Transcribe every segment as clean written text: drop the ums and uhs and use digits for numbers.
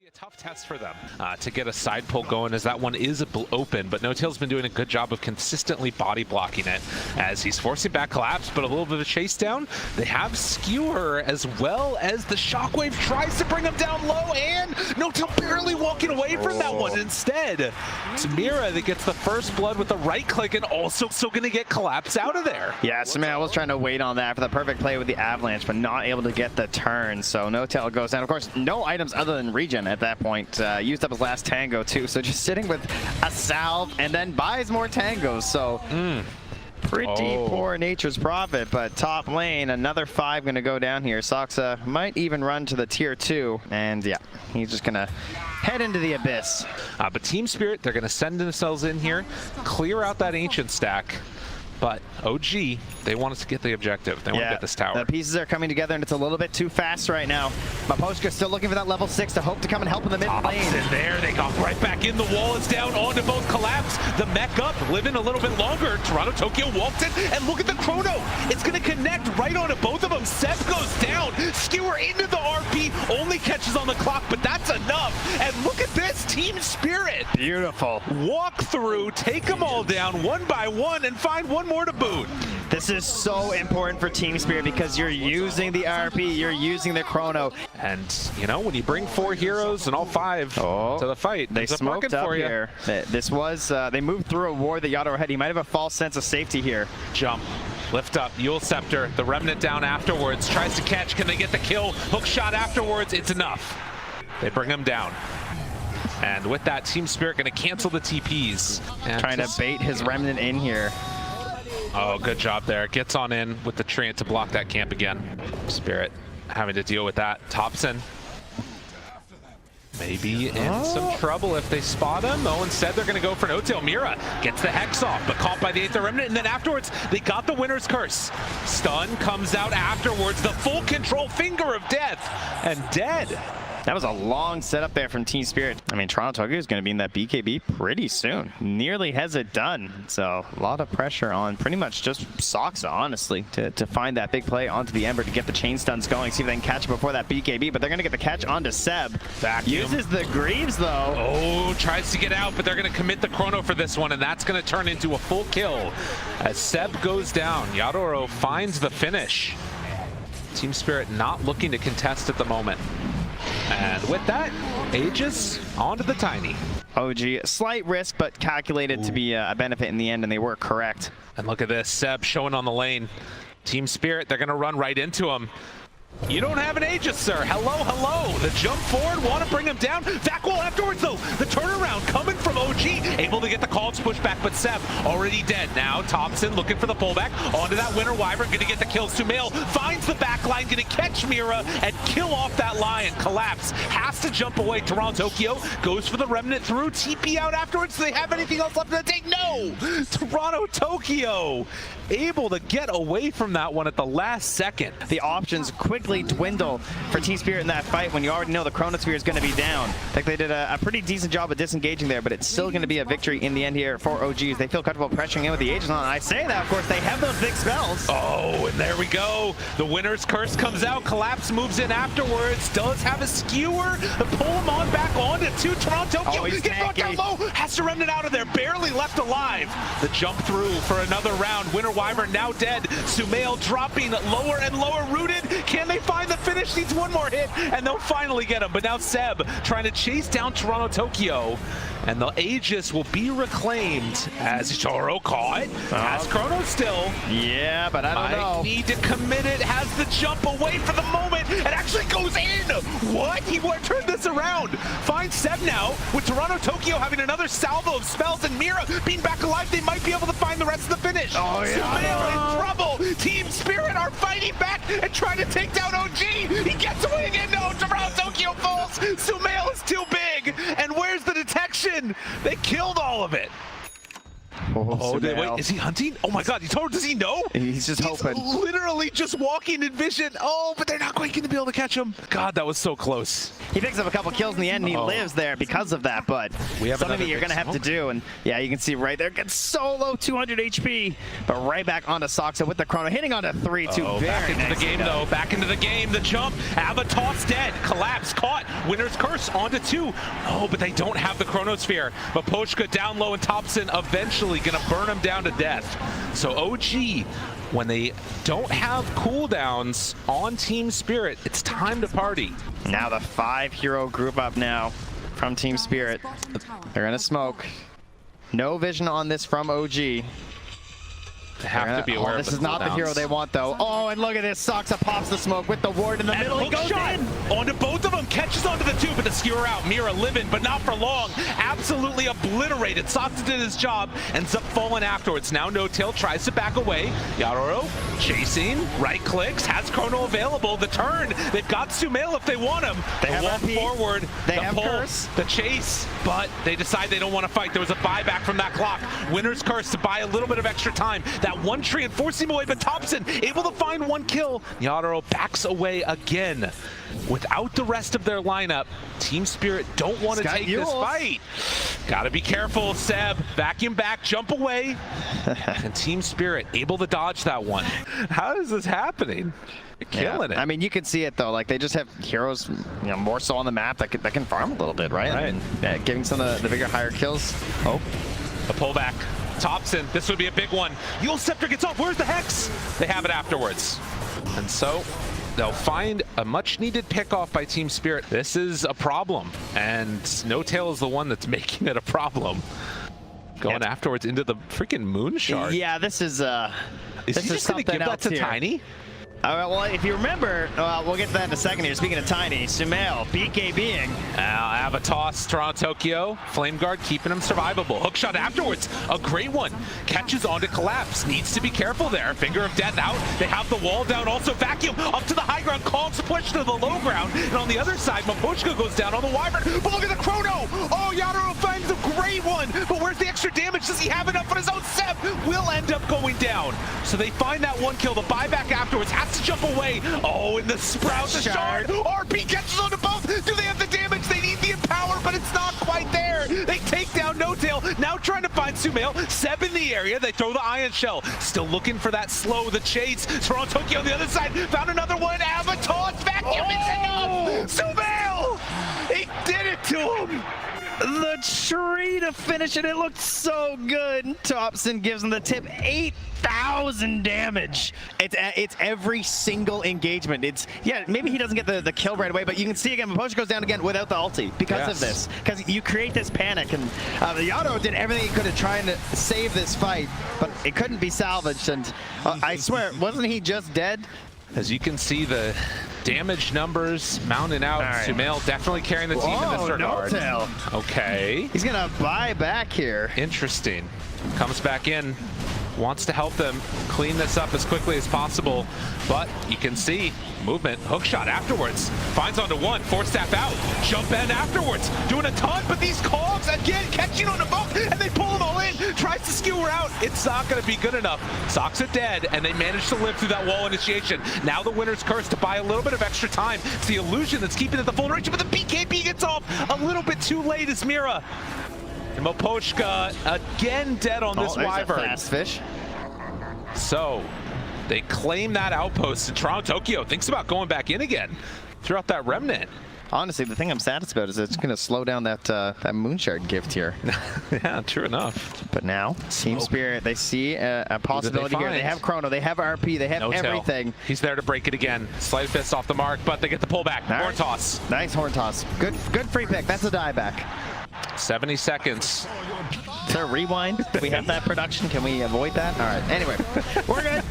A tough test for them to get a side pull going, as that one is open, but No-Tail's been doing a good job of consistently body blocking it as he's forcing back collapse, but a little bit of chase down. They have Skewer as well as the Shockwave tries to bring him down low, and No-Tail barely walking away from that one. Instead, it's Mira that gets the first blood with the right click and also still going to get collapse out of there. Yeah, Samir was trying to wait on that for the perfect play with the Avalanche, but not able to get the turn, so No-Tail goes down. Of course, no items other than regen at that point. Used up his last tango too, so just sitting with a salve and then buys more tangos, so pretty poor Nature's Prophet. But top lane, another 5 gonna go down here. Soxa might even run to the tier 2, and yeah, he's just gonna head into the abyss. But Team Spirit, they're gonna send themselves in here, clear out that ancient stack. But OG, they want us to get the objective. They want to get this tower. The pieces are coming together, and it's a little bit too fast right now. But Poshka's still looking for that level 6 to hope to come and help in the mid lane. And there, they got right back in. The wall is down onto both collapse. The mech up, living a little bit longer. Toronto Tokyo walked it, and look at the chrono. It's going to connect right onto both of them. Seb goes down. Skewer into the RP, only catches on the clock, but that's enough. And look at this, Team Spirit. Beautiful. Walk through, take them all down one by one, and find one more to boot. This is so important for Team Spirit because you're using the RP, you're using the chrono. And, you know, when you bring 4 heroes and all 5 to the fight, they smoked up for here. This was, they moved through a ward that Yadro had. He might have a false sense of safety here. Jump. Lift up, Yule Scepter, the Remnant down afterwards, tries to catch, can they get the kill? Hook shot afterwards, it's enough. They bring him down. And with that, Team Spirit gonna cancel the TPs. And trying to bait his Remnant in here. Oh, good job there. Gets on in with the Treant to block that camp again. Spirit having to deal with that. Thompson maybe in some trouble if they spot him. Oh, instead they're going to go for No-Tail. Mira gets the Hex off, but caught by the 8th Remnant, and then afterwards they got the Winner's Curse. Stun comes out afterwards. The full control Finger of Death, and dead. That was a long setup there from Team Spirit. I mean, Toronto Tokyo is going to be in that BKB pretty soon. Nearly has it done. So a lot of pressure on pretty much just Soxa, honestly, to find that big play onto the Ember to get the chain stuns going, see if they can catch it before that BKB. But they're going to get the catch onto Seb. Vacuum. Uses the Greaves, though. Oh, tries to get out, but they're going to commit the chrono for this one, and that's going to turn into a full kill. As Seb goes down, Yadoro finds the finish. Team Spirit not looking to contest at the moment. And with that, Aegis onto the Tiny. OG, slight risk, but calculated to be a benefit in the end, and they were correct. And look at this, Seb showing on the lane. Team Spirit, they're going to run right into him. You don't have an Aegis, sir. Hello, hello. The jump forward, want to bring him down. Back wall afterwards, though. The turnaround coming from OG. Able to get the call push back, but Seb already dead. Now Thompson looking for the pullback. Onto that Winter Wyvern, going to get the kill. Sumail finds the back line, going to catch Mira and kill off that Lion. Collapse. Has to jump away. Toronto Tokyo goes for the Remnant through. TP out afterwards. Do they have anything else left in the tank? No! Toronto Tokyo able to get away from that one at the last second. The options quickly dwindle for Team Spirit in that fight when you already know the Chronosphere is going to be down. I think they did a pretty decent job of disengaging there, but it's still going to be a victory in the end here for OGs. They feel comfortable pressuring in with the Aegis on. I say that, of course, they have those big spells. Oh, and there we go. The Winner's Curse comes out. Collapse moves in afterwards. Does have a Skewer. Pull him on back onto Toronto Tokyo. Oh, Get brought down low. Has to Remnant out of there. Barely left alive. The jump through for another round. Winter Wyvern now dead. Sumail dropping lower and lower rooted. Can they find the finish? Needs one more hit and they'll finally get him. But now Seb trying to chase down Toronto Tokyo, and the Aegis will be reclaimed as Toro caught. Has Chrono still. Yeah, but I don't know. Need to commit it. Has the jump away for the moment. It actually goes in. What? He turned this around. Finds Seb now with Toronto Tokyo having another salvo of spells, and Mira being back alive. They might be able to find the rest of the finish. Oh, yeah. Sumail in trouble. Team Spirit are fighting back and trying to take down OG. He gets away again. No, Toronto Tokyo falls. Sumail is too big. And where's the detection? They killed all of it. Oh, Oh, wait, is he hunting? Oh my god, does he know? He's just hoping. Literally just walking in vision. Oh, but they're not quite going to be able to catch him. God, that was so close. He picks up a couple kills in the end, and he lives there because of that, but something that you're going to have to do, and yeah, you can see right there, gets so low, 200 HP, but right back onto Soxa with the chrono, hitting onto 3-2. Back into the game, though. Back into the game. The jump. Avatos dead. Collapse. Caught. Winner's Curse onto 2. Oh, but they don't have the Chronosphere. But Poshka down low, and Thompson eventually going to burn him down to death. So OG, when they don't have cooldowns on Team Spirit, it's time to party. Now the 5-hero group up now from Team Spirit. They're going to smoke. No vision on this from OG. They have to be aware of this is not the hero they want, though. Oh, and look at this. Soxa pops the smoke with the ward in the middle. He goes in. Onto both of them. Catches onto the 2, but the skewer out. Mira living, but not for long. Absolutely obliterated. Soxa did his job. Ends up falling afterwards. Now No-Tail tries to back away. Yaroro chasing. Right clicks. Has Chrono available. The turn. They've got Sumail if they want him. They have walk forward. They the have pull, Curse. The chase. But they decide they don't want to fight. There was a buyback from that clock. Winner's Curse to buy a little bit of extra time. That one tree and force him away, but Thompson able to find 1 kill. Yaroro backs away again. Without the rest of their lineup, Team Spirit don't want to take this fight. Gotta be careful, Seb. Vacuum back, jump away. And Team Spirit able to dodge that one. How is this happening? You're killing it. I mean, you can see it, though. Like, they just have heroes, more so on the map that can farm a little bit, right? Right. I mean, giving some of the bigger, higher kills. Oh. A pullback. Thompson, this would be a big one. Yule Scepter gets off. Where's the Hex? They have it afterwards. And so they'll find a much-needed pick-off by Team Spirit. This is a problem, and No-Tail is the one that's making it a problem. Going afterwards into the freaking Moon Shard. Yeah, this is he just going to give that to Tiny? Well, if you remember, we'll get to that in a second here. Speaking of Tiny, Sumail, BKBing. Avatos, Toronto, Tokyo. Flame Guard keeping him survivable. Hookshot afterwards. A great one. Catches onto Collapse. Needs to be careful there. Finger of Death out. They have the wall down. Also Vacuum up to the high ground. Cogs push to the low ground. And on the other side, Mapochka goes down on the Wyvern. But look at the Chrono. Oh, Yaroro finds a great one. But where's the extra damage? Does he have enough on his own? Seb will end up going down. So they find that 1 kill. The buyback afterwards has to jump away. Oh, and the Sprout, the Shard. RP catches onto both. Do they have the damage? They need the Empower, but it's not quite there. They take down No-Tail. Now trying to find Sumail. Seb in the area. They throw the Ion Shell. Still looking for that slow, the chase. Toronto Tokyo on the other side. Found another one. Avatar Vacuum. It's enough. Sumail! He did it to him. The tree to finish it. It looked so good. Thompson gives him the tip. 8,000 damage. It's every single engagement. Maybe he doesn't get the kill right away, but you can see again, Mapochka goes down again without the ulti because of this. Because you create this panic, and the Yano did everything he could to try and save this fight, but it couldn't be salvaged. And I swear, wasn't he just dead? As you can see, the damage numbers mounting out. Right. Sumail definitely carrying the team in this regard. No-Tail. Okay. He's gonna buy back here. Interesting. Comes back in. Wants to help them clean this up as quickly as possible, but you can see movement. Hookshot afterwards. Finds onto 1. Force Staff out. Jump in afterwards. Doing a ton, but these Cogs again catching on the boat, and they pull them all in. Tries to skewer out. It's not going to be good enough. Soxa dead, and they manage to live through that wall initiation. Now the Winner's Curse to buy a little bit of extra time. It's the illusion that's keeping it the full duration, but the BKB gets off a little bit too late as Mira. And Mapochka again dead on this Wyvern. A fast fish. So they claim that outpost, and Toronto Tokyo thinks about going back in again throughout that remnant. Honestly, the thing I'm saddest about is it's going to slow down that Moonshard gift here. Yeah, true enough. But now, Team Spirit, they see a possibility here. They have Chrono, they have RP, they have everything. He's there to break it again. Sleight of fist off the mark, but they get the pullback. Horn toss. Nice horn toss. Good free pick. That's a dieback. 70 seconds. Is there a rewind? Do we have that production? Can we avoid that? All right. Anyway, we're good.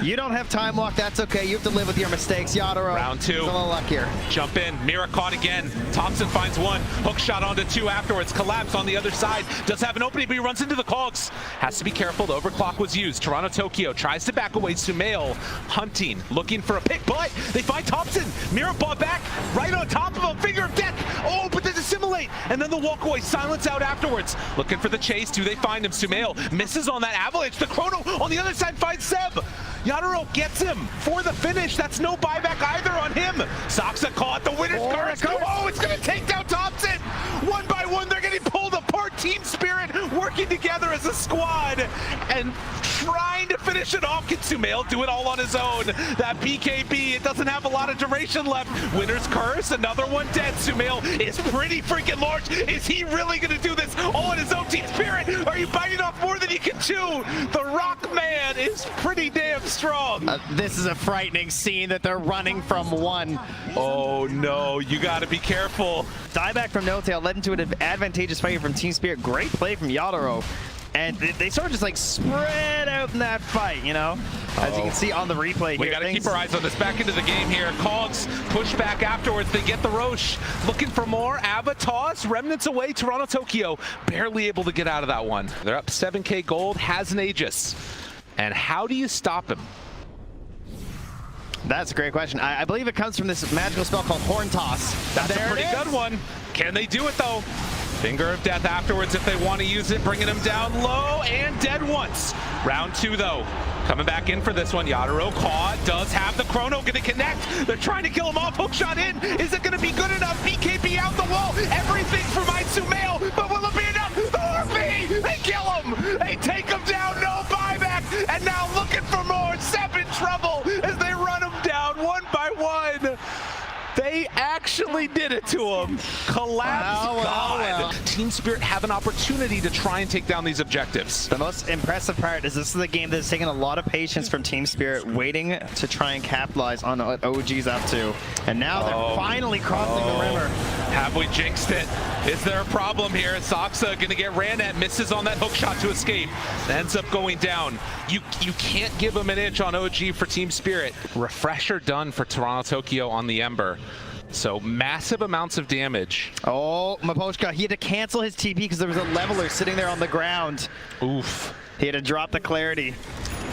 You don't have time lock. That's okay. You have to live with your mistakes. Yadaro. Round 2. A little luck here. Jump in. Mira caught again. Thompson finds 1. Hook shot onto 2 afterwards. Collapse on the other side. Does have an opening, but he runs into the Cogs. Has to be careful. The overclock was used. Toronto Tokyo tries to back away. Sumail hunting, looking for a pick, but they find Thompson. Mira bought back right on top of him. Finger of Death. Oh, but this is assimilate, and then the walk away, silence out afterwards. Looking for the chase. Do they find him? Sumail misses on that avalanche. The chrono on the other side finds Seb. Yadaro gets him for the finish. That's no buyback either on him. Soxa caught the winner's curse. Oh, it's going to take down Thompson. One by one, they're getting pulled apart. Team Spirit working together as a squad and trying to finish it off. Can Sumail do it all on his own? That BKB, it doesn't have a lot of duration left. Winner's curse, another one dead. Sumail is pretty freaking large. Is he really going to do this all on his own? Team Spirit, are you biting off more than you can chew? The Rock Man is pretty damn strong. This is a frightening scene that they're running from one. Oh no, you gotta be careful. Dieback from No-Tail led into an advantageous fight from Team Spirit. Great play from Yadaro. And they sort of just like spread out in that fight, you know? As you can see on the replay We here. gotta keep our eyes on this. Back into the game here. Cogs push back afterwards. They get the Roche. Looking for more. Ava toss. Remnants away. Toronto Tokyo barely able to get out of that one. They're up 7K gold. Has an Aegis. And how do you stop him? That's a great question. I believe it comes from this magical spell called Horn Toss. That's a pretty good one. Can they do it though? Finger of Death afterwards if they want to use it, bringing him down low and dead once. Round 2 though. Coming back in for this one. Yadaro caught, does have the chrono, gonna connect. They're trying to kill him off. Hookshot in. Is it gonna be good enough? BKB out the wall. Everything for my Sumail, but will it be enough? The RP! They kill him! They take him down, no buyback! And now looking for more. Seb in trouble as they run him down one by one. They actually did it to him. Collapse God. Team Spirit have an opportunity to try and take down these objectives. The most impressive part is this is a game that's taken a lot of patience from Team Spirit, waiting to try and capitalize on what OG's up to. And now they're finally crossing the river. Have we jinxed it? Is there a problem here? Soxa gonna get ran at, misses on that hook shot to escape. Ends up going down. You can't give him an inch on OG for Team Spirit. Refresher done for Toronto Tokyo on the Ember. So massive amounts of damage. Oh, Mapochka, he had to cancel his TP because there was a leveler sitting there on the ground. Oof. He had to drop the clarity.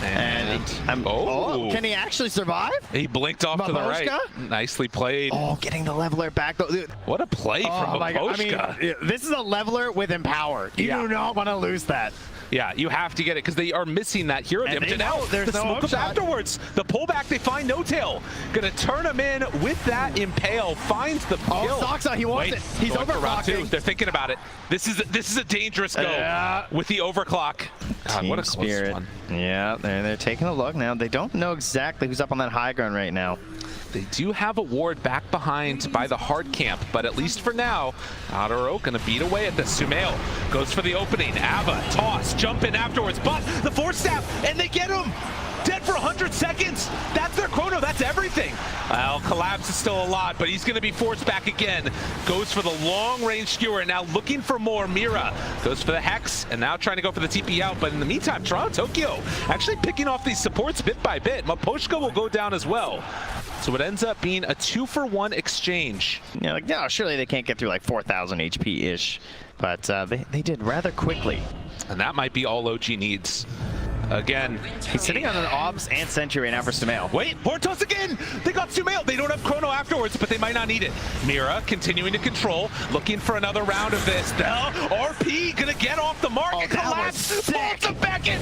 And can he actually survive? He blinked off to the right. Nicely played. Oh, getting the leveler back though. What a play from Mapochka. I mean, this is a leveler with Empower. You do not want to lose that. Yeah, you have to get it because they are missing that hero damage. And now the smoke up afterwards. The pullback, they find No-Tail. Gonna turn him in with that impale. Finds the kill. Oh, Soxa, he wants it. He's overclocking. They're thinking about it. This is a dangerous go with the overclock. God, what a close one. Yeah, they're taking a look now. They don't know exactly who's up on that high ground right now. They do have a ward back behind by the hard camp, but at least for now, Adaro gonna beat away at the Sumail. Goes for the opening. Ava, toss, jump in afterwards, but the force staff, and they get him! Dead for 100 seconds! That's their chrono, that's everything! Well, Collapse is still a lot, but he's gonna be forced back again. Goes for the long-range skewer, now looking for more. Mira goes for the Hex, and now trying to go for the TP out, but in the meantime, Toronto Tokyo actually picking off these supports bit by bit. Mapochka will go down as well. So it ends up being a 2-for-1 exchange. Yeah, like, no, surely they can't get through like 4,000 HP-ish, but they did rather quickly. And that might be all OG needs. Again, he's sitting on an Obs and Sentry right now for Sumail. Wait, Hortos again! They got Sumail! They don't have Chrono afterwards, but they might not need it. Mira continuing to control, looking for another round of this. Now, RP gonna get off the mark and collapse! Bolts him back in!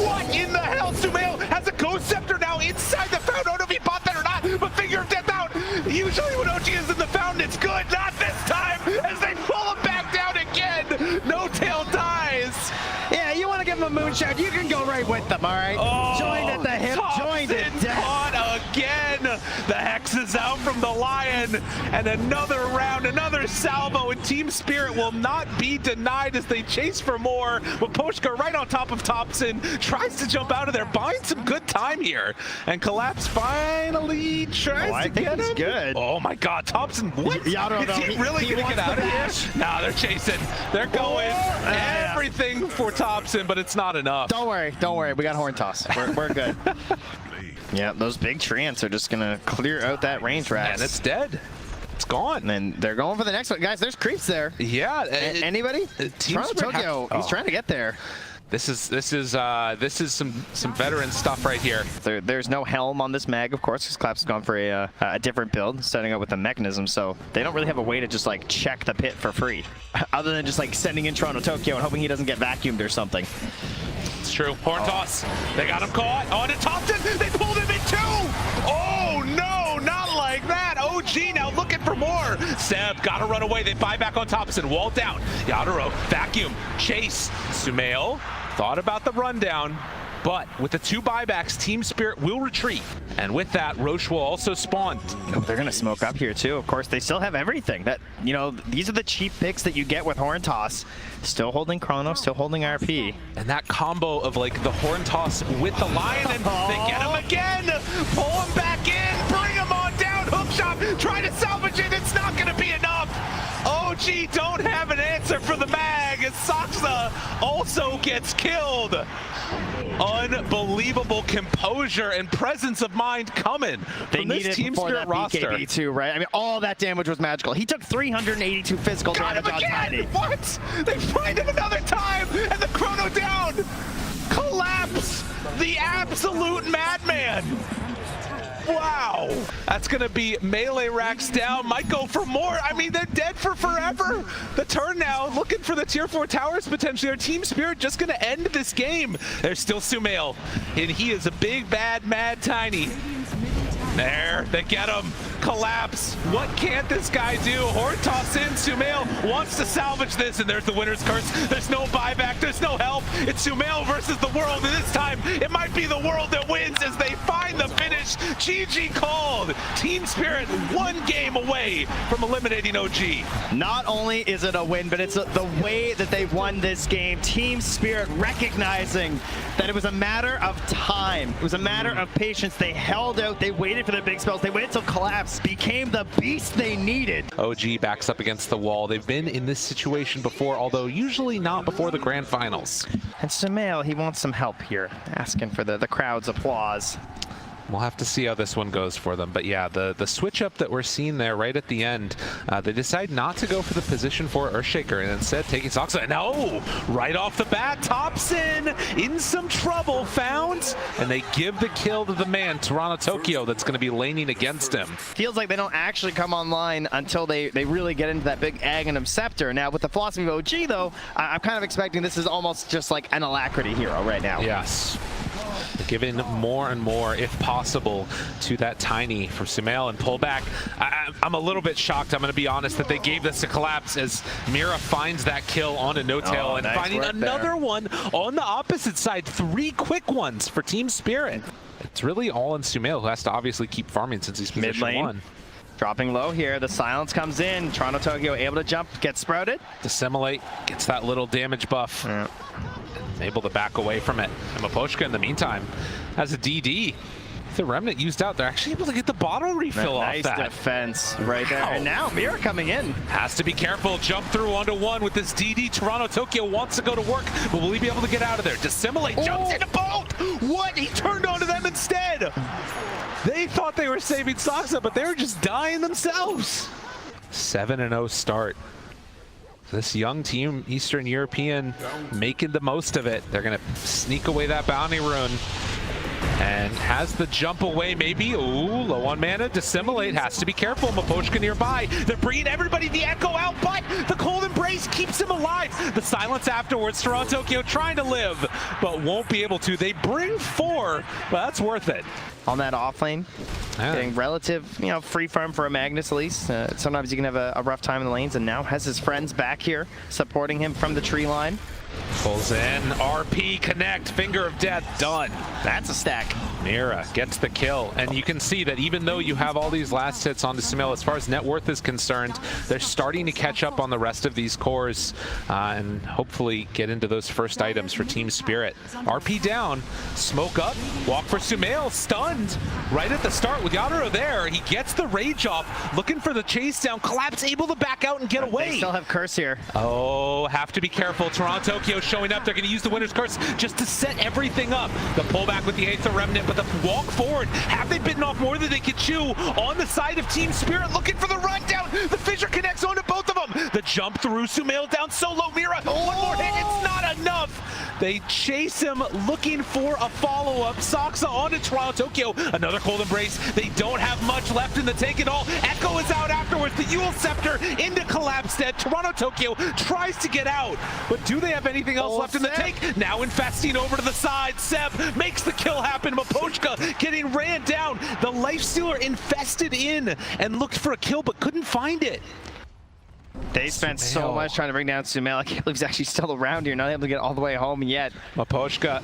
What in the hell? Sumail has a Ghost Scepter now inside the fountain. I don't know if he bought that or not, but Finger of Death out! Usually when OG is in the fountain, it's good. Not this time, as they pull him back down again! No-Tail dies! Yeah, you want to give him a moonshot, you can go right with them, all right? Oh, joined at the hip, joined at death. Caught again. The Hex is out from the Lion, and another round, another salvo, and Team Spirit will not be denied as they chase for more. Mapochka right on top of Thompson, tries to jump out of there, buying some good time here, and Collapse finally tries to get him. Good. Oh my God, Thompson, what? Is he really gonna get out of here? Nah, they're chasing, they're going, everything for Thompson, but it's not enough. Don't worry, we got Horn Toss. We're good. Yeah, those big treants are just gonna clear out that range rat. And it's dead. It's gone. And then they're going for the next one. Guys, there's creeps there. Yeah. Anybody? Team Tokyo, he's trying to get there. This is some veteran stuff right here. There's no helm on this mag, of course, because Collapse has gone for a different build, starting out with a mechanism, so they don't really have a way to just like check the pit for free, other than just like sending in Toronto Tokyo and hoping he doesn't get vacuumed or something. It's true. Horn toss. They got him caught. On to Thompson. They pulled him in too. Oh no, not like that. OG now looking for more. Seb got to run away. They buy back on Thompson. Wall down. Yadaro vacuum. Chase. Sumail thought about the rundown. But with the 2 buybacks, Team Spirit will retreat. And with that, Roche will also spawn. They're going to smoke up here, too. Of course, they still have everything. That, you know, these are the cheap picks that you get with Horn Toss. Still holding Chrono, still holding RP. And that combo of, like, the Horn Toss with the Lion, and they get him again! Pull him back in! Bring him on down! Hookshot! Try to salvage it! It's not going to be enough! OG don't have an answer for the mag, as Saksa also gets killed! Unbelievable composure and presence of mind coming from this Team Spirit roster. BKB too, right? I mean, all that damage was magical. He took 382 physical damage on Tiny. What? They find him another time, and the Chrono down. Collapse. The absolute madman. Wow. That's going to be melee racks down. Might go for more. I mean, they're dead for forever. The turn now, looking for the tier 4 towers potentially. Our Team Spirit just going to end this game. There's still Sumail, and he is a big, bad, mad Tiny. There, they get him. Collapse. What can't this guy do? Horn toss in. Sumail wants to salvage this, and there's the winner's curse. There's no buyback. There's no help. It's Sumail versus the world, and this time it might be the world that wins as they find the finish. GG called. Team Spirit 1 game away from eliminating OG. Not only is it a win, but it's the way that they won this game. Team Spirit recognizing that it was a matter of time. It was a matter of patience. They held out. They waited for their big spells. They waited till Collapse became the beast they needed. OG backs up against the wall. They've been in this situation before, although usually not before the grand finals. And Sumail, he wants some help here, asking for the crowd's applause. We'll have to see how this one goes for them. But yeah, the switch up that we're seeing there right at the end, they decide not to go for the position for Earthshaker and instead taking Saksa. No! Right off the bat, Thompson in some trouble, found, and they give the kill to the man, Toronto Tokyo, that's going to be laning against him. Feels like they don't actually come online until they really get into that big Aghanim Scepter. Now, with the philosophy of OG, though, I'm kind of expecting this is almost just like an Alacrity hero right now. Yes. Giving more and more, if possible, to that Tiny from Sumail and pull back. I'm a little bit shocked, I'm going to be honest, that they gave this a Collapse as Mira finds that kill on a No-Tail and nice finding another one on the opposite side. 3 quick ones for Team Spirit. It's really all in Sumail, who has to obviously keep farming since he's position Mid-lane. 1. Dropping low here, the silence comes in. Toronto Tokyo able to jump, get sprouted. Dissimulate, gets that little damage buff. Yeah. Able to back away from it. And Maposhka, in the meantime, has a DD. The Remnant used out, they're actually able to get the bottle refill off that. Nice defense right there. And now Mira coming in. Has to be careful. Jump through onto 1 with this DD. Toronto Tokyo wants to go to work, but will he be able to get out of there? Dissimulate, jumps into both. What? He turned onto them instead. They thought they were saving Saksa, but they were just dying themselves. 7-0 start. This young team, Eastern European, making the most of it. They're going to sneak away that bounty rune. And has the jump away, maybe. Ooh, low on mana. Dissimulate, has to be careful. Maposhka nearby. They're bringing everybody the echo out, but the cold embrace keeps him alive. The silence afterwards. Toronto Tokyo trying to live, but won't be able to. They bring 4, but that's worth it. On that off lane, getting relative, free farm for a Magnus at least. Sometimes you can have a rough time in the lanes, and now has his friends back here supporting him from the tree line. Pulls in, RP connect, finger of death, done. That's a stack. Mira gets the kill, and you can see that even though you have all these last hits onto Sumail, as far as net worth is concerned, they're starting to catch up on the rest of these cores and hopefully get into those first items for Team Spirit. RP down, smoke up, walk for Sumail, stunned right at the start with Yadaro there. He gets the rage off, looking for the chase down. Collapse able to back out and get away. They still have Curse here. Oh, have to be careful. Toronto Tokyo showing up. They're going to use the Winner's Curse just to set everything up. The pullback with the Aether Remnant, but the walk forward. Have they bitten off more than they could chew on the side of Team Spirit, looking for the rundown? The Fissure connects onto both. both of them. The jump through, Sumail down solo, Mira, one more hit, it's not enough. They chase him looking for a follow-up. Saksa onto Toronto Tokyo, another cold embrace. They don't have much left in the tank at all. Echo is out afterwards, the Yule Scepter into Collapse Dead. Toronto Tokyo tries to get out, but do they have anything else left in the tank? Now infesting over to the side, Seb makes the kill happen. Mapochka getting ran down. The Lifestealer infested in and looked for a kill but couldn't find it. They spent so much trying to bring down Sumail. I can't believe he's actually still around here, not able to get all the way home yet. Mapochka,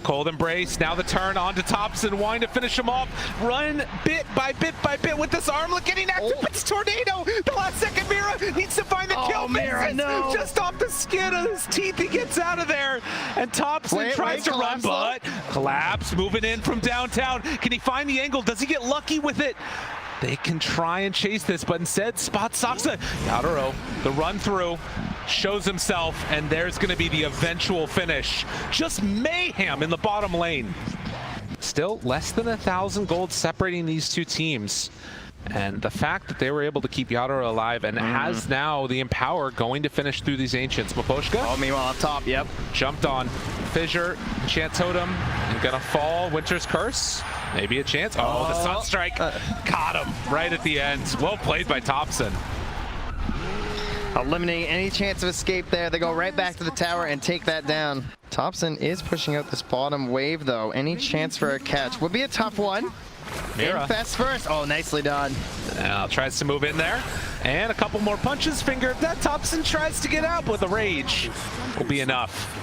cold embrace, now the turn onto Thompson, wanting to finish him off. Run bit by bit with this armlet, getting active, it's Tornado. The last second Mira needs to find the kill. Mira, no. Just off the skin of his teeth, he gets out of there. And Thompson tries to run, but Collapse moving in from downtown. Can he find the angle? Does he get lucky with it? They can try and chase this, but instead spot Saksa. Yadaro, the run through, shows himself, and there's going to be the eventual finish. Just mayhem in the bottom lane. Still less than 1,000 gold separating these two teams. And the fact that they were able to keep Yadaro alive and has now the Empower going to finish through these Ancients. Mapochka? Oh, meanwhile up top, yep. Jumped on. Fissure, Enchant Totem, and gonna fall. Winter's Curse. Maybe a chance. Oh, the Sunstrike caught him right at the end. Well played by Thompson. Eliminating any chance of escape there. They go right back to the tower and take that down. Thompson is pushing out this bottom wave, though. Any chance for a catch would be a tough one. Mira. Infest first. Oh, nicely done. Now tries to move in there. And a couple more punches fingered. That Thompson tries to get out, but the rage will be enough.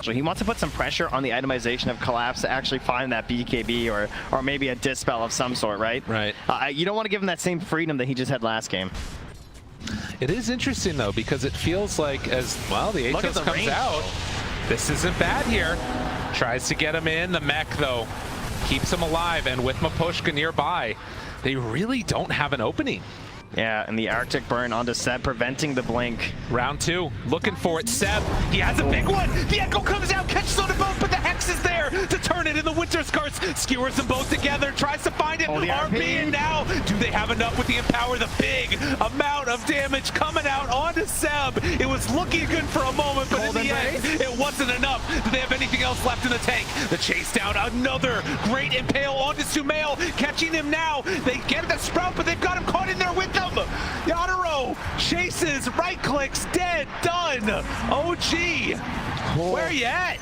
So he wants to put some pressure on the itemization of Collapse to actually find that BKB or maybe a Dispel of some sort, right? Right. You don't want to give him that same freedom that he just had last game. It is interesting, though, because it feels like as, well, the Atos comes out. This isn't bad here. Tries to get him in. The mech, though, keeps him alive. And with Mapochka nearby, they really don't have an opening. Yeah, and the Arctic Burn onto Seb, preventing the blink. Round two, looking for it. Seb, he has a big one. The Echo comes out, catches on to both, but the Hex is there to turn it in the Winter's Curse. Skewers them both together, tries to find it. RP, and now, do they have enough with the Empower? The big amount of damage coming out onto Seb. It was looking good for a moment, but in the end, it wasn't enough. Do they have anything else left in the tank? The chase down, another great impale onto Sumail, catching him now. They get the Sprout, but they've got him caught in there with them. Yadaro chases, right clicks, dead, done. OG, where you at?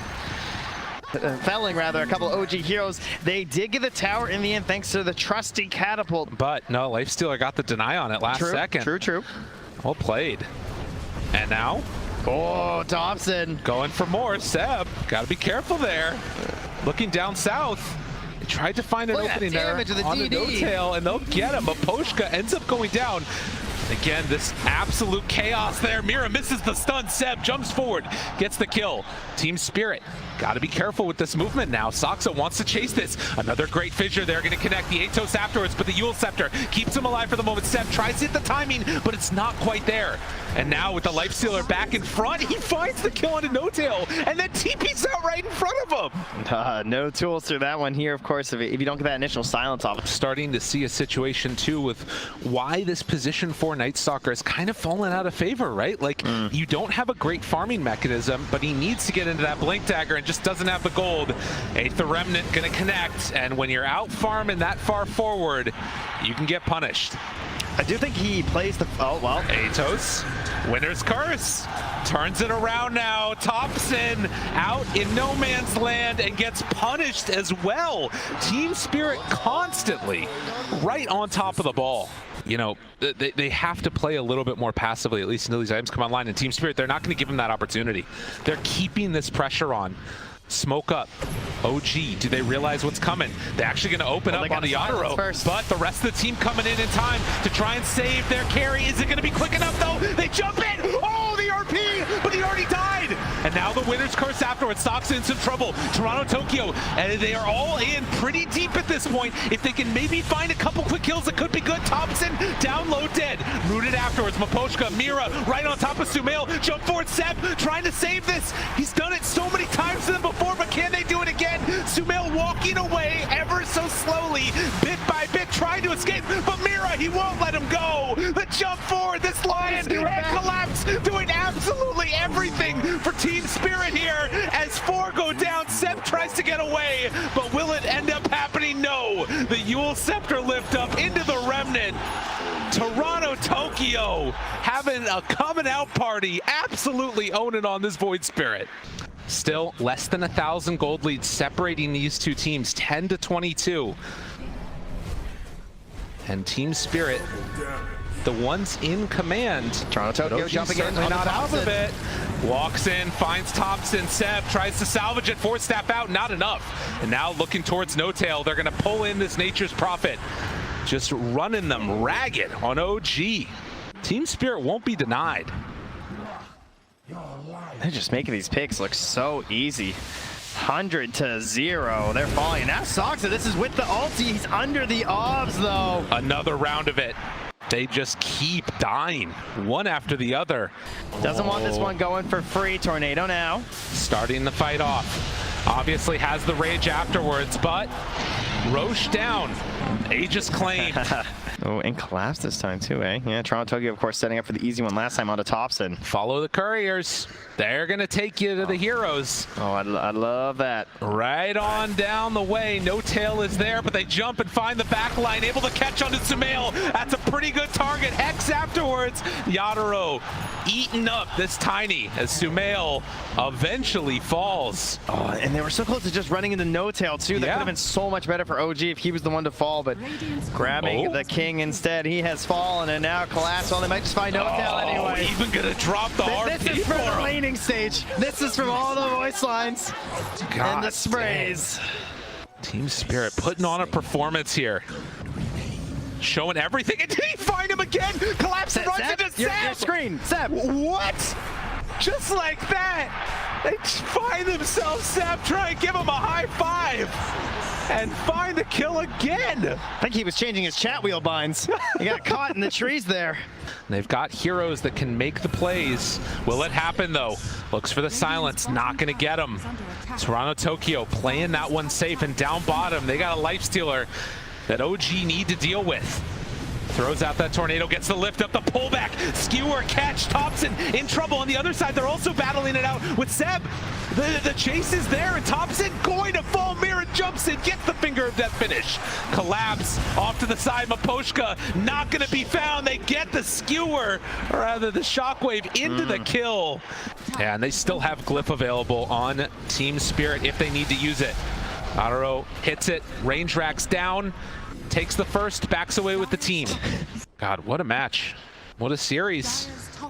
Felling, rather, a couple OG heroes. They did get the tower in the end thanks to the trusty catapult. But no, Lifestealer got the deny on it last second. True. Well played. And now? Oh, Thompson. Going for more. Seb, gotta be careful there. Looking down south. They tried to find an opening there on the no-tail, and they'll get him. Mapochka ends up going down. Again, this absolute chaos there. Mira misses the stun. Seb jumps forward, gets the kill. Team Spirit, got to be careful with this movement now. Saksa wants to chase this. Another great fissure there, going to connect the Atos afterwards, but the Yule Scepter keeps him alive for the moment. Seb tries to hit the timing, but it's not quite there. And now with the Lifestealer back in front, he finds the kill on a no-tail, and then TP's out right in front of him. No tools through that one here, of course, if you don't get that initial silence off. Starting to see a situation, too, with why this position for Night Stalker has kind of fallen out of favor, right? Like, you don't have a great farming mechanism, but he needs to get into that Blink Dagger and just doesn't have the gold. The Remnant gonna connect, and when you're out farming that far forward, you can get punished. I do think he plays the... Oh, well. Atos, Winter's Curse, turns it around now. Thompson out in no man's land and gets punished as well. Team Spirit constantly right on top of the ball. You know, they have to play a little bit more passively, at least until these items come online. And Team Spirit, they're not going to give them that opportunity. They're keeping this pressure on. Smoke up. OG, do they realize what's coming? They're actually going to open up on the Yadaro, but the rest of the team coming in time to try and save their carry. Is it going to be quick enough, though? They jump in! Oh, the RP! But he already died! And now the Winter's Curse afterwards. Saksa in some trouble. Toronto, Tokyo, and they are all in pretty deep at this point. If they can maybe find a couple quick kills, it could be good. Thompson down low, dead. Rooted afterwards. Mapochka, Mira right on top of Sumail. Jump forward, Seb trying to save this. He's done it so many times to them before, but can they do it again? Sumail walking away ever so slowly, bit by bit, trying to escape, but Mira, he won't let him go. The jump forward. This Lion and Collapse doing absolutely everything for Team Spirit here as 4 go down. Seb tries to get away, but will it end up happening? No. The Yule Scepter lift up into the Remnant. Toronto, Tokyo having a coming out party, absolutely owning on this Void Spirit. Still less than 1,000 gold leads separating these two teams, 10 to 22. And Team Spirit, the ones in command. Toronto, Tokyo jumping in, not out of it. Walks in, finds Thompson. Seb tries to salvage it, force staff out, not enough. And now looking towards No Tail, they're gonna pull in this Nature's Prophet. Just running them ragged on OG. Team Spirit won't be denied. They're just making these picks look so easy. 100 to 0. They're falling. And now Soxa, this is with the ulti. He's under the obs, though. Another round of it. They just keep dying, one after the other. Doesn't want this one going for free. Tornado now. Starting the fight off. Obviously has the rage afterwards, but Roche down. Aegis claimed. Oh, and Collapse this time too, eh? Yeah, Toronto, Tokyo, of course, setting up for the easy one last time onto Thompson. Follow the couriers. They're going to take you to the heroes. Oh, I love that. Right on down the way. No Tail is there, but they jump and find the back line. Able to catch onto Sumail. That's a pretty good target. Hex afterwards. Yadaro eaten up this Tiny as Sumail eventually falls. Oh, and they were so close to just running into No Tail too. That could have been so much better for OG if he was the one to fall, but grabbing the King instead. He has fallen, and now Collapse. Well, they might just find No Tail anyway. Even gonna drop the RP This is for the laning stage. This is from all the voice lines and the sprays. Team Spirit putting on a performance here. Showing everything. And did he find him again? Collapse and runs into Seb. Your screen, Seb. What? Just like that. They find themselves Seb, try and give him a high five. And find the kill again. I think he was changing his chat wheel binds. He got caught in the trees there. They've got heroes that can make the plays. Will it happen though? Looks for the silence, not gonna get him. Toronto, Tokyo playing that one safe, and down bottom, they got a life stealer that OG need to deal with. Throws out that tornado, gets the lift up, the pullback, skewer, catch, Thompson in trouble. On the other side, they're also battling it out with Seb. The chase is there, and Thompson going to fall. Mira jumps in, gets the finger of death finish. Collapse off to the side, Maposhka not gonna be found. They get the skewer, or rather the shockwave into the kill. Yeah, and they still have Glyph available on Team Spirit if they need to use it. Adaro hits it, range racks down, takes the first, backs away with the team. God, what a match. What a series.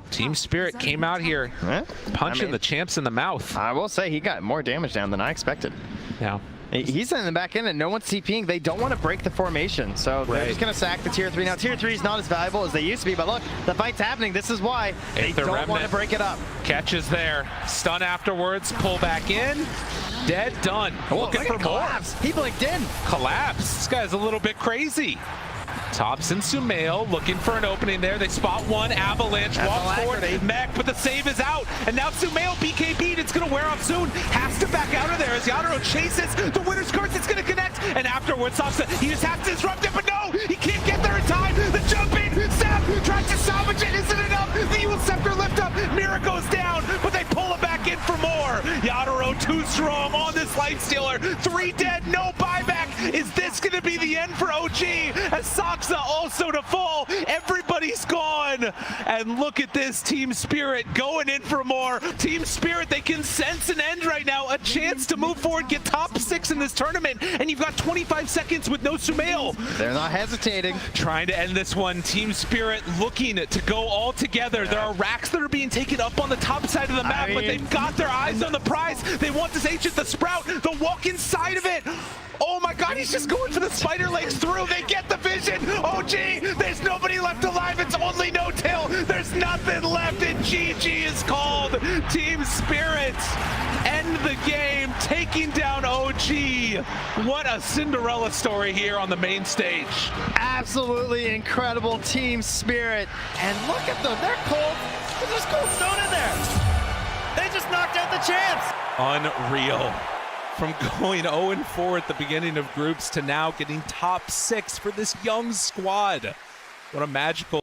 Team Spirit came out here punching the champs in the mouth. I will say he got more damage down than I expected. Yeah. He's in the back end and no one's TPing. They don't want to break the formation, so they're just going to sack the tier 3. Now, tier 3 is not as valuable as they used to be, but look, the fight's happening. This is why they don't want to break it up. Catches there. Stun afterwards. Pull back in. Dead, done. Looking for more. Collapse. He blinked in. Collapse. This guy's a little bit crazy. Thompson, Sumail looking for an opening there. They spot one. Avalanche walks forward. Mech, but the save is out. And now Sumail BKB'd. It's going to wear off soon. Has to back out of there as Yadaro chases the winner's curse. It's going to connect. And afterwards, Thompson, he just has to disrupt it, but no, he can't get there in time. The jump in. Seb tries to salvage it. Isn't enough. The Yule Scepter lift up. Mira goes down, but they pull it back in for more. Yadaro too strong on this life stealer. 3 dead, no buyback. Is this going to be the end for OG? As Soxa also to fall. Everybody's gone. And look at this Team Spirit going in for more. Team Spirit, they can sense an end right now. A chance to move forward, get top 6 in this tournament. And you've got 25 seconds with no Sumail. They're not hesitating. Trying to end this one. Team Spirit looking to go all together. There are racks that are being taken up on the top side of the map, but they've got their eyes on the prize. They want this Ancient, the Sprout, the walk inside of it. Oh my God, he's just going for the spider legs through. They get the vision. OG, there's nobody left alive. It's only No Tail. There's nothing left, and GG is called. Team Spirit end the game, taking down OG. What a Cinderella story here on the main stage. Absolutely incredible Team Spirit. And look at them, they're cold. There's cold stone in there. They just knocked out the champs. Unreal. From going 0-4 at the beginning of groups to now getting top 6 for this young squad. What a magical